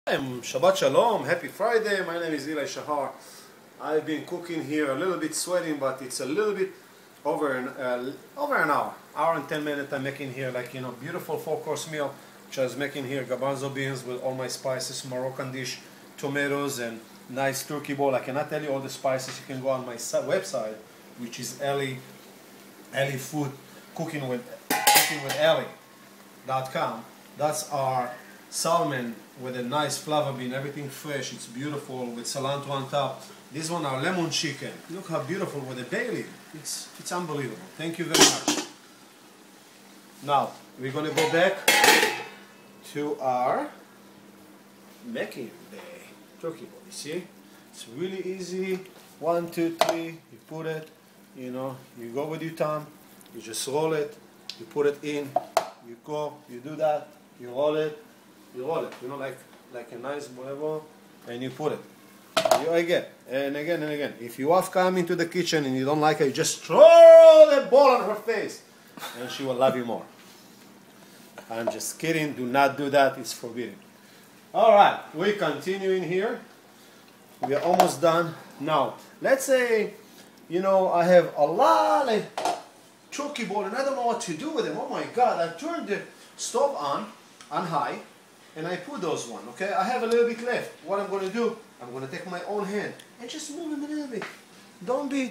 Shabbat Shalom, happy Friday. My name is Eli Shahar. I've been cooking here, a little bit sweating, but it's a little bit over an hour and 10 minutes. I'm making here beautiful 4-course meal, which I was making here garbanzo beans with all my spices, Moroccan dish, tomatoes, and nice turkey bowl. I cannot tell you all the spices. You can go on my website, which is Eli Food Cooking with Eli.com. That's our salmon with a nice flava bean, everything fresh. It's beautiful with cilantro on top. This one our lemon chicken. Look how beautiful with a bay leaf. It's unbelievable. Thank you very much. Now we're gonna go back to our making the turkey bowl. You see, it's really easy. 1, 2, 3. You put it. You go with your thumb. You just roll it. You put it in. You go. You do that. You roll it. Like a nice whatever, and you put it. You again and again and again. If your wife come into the kitchen and you don't like her, you just throw the ball on her face, and she will love you more. I'm just kidding. Do not do that. It's forbidden. All right, we're continuing here. We are almost done. Now, let's say, I have a lot of turkey bowl and I don't know what to do with them. Oh my God! I turned the stove on high. And I put those one, okay? I have a little bit left. What I'm going to do, I'm going to take my own hand and just move them a little bit. Don't be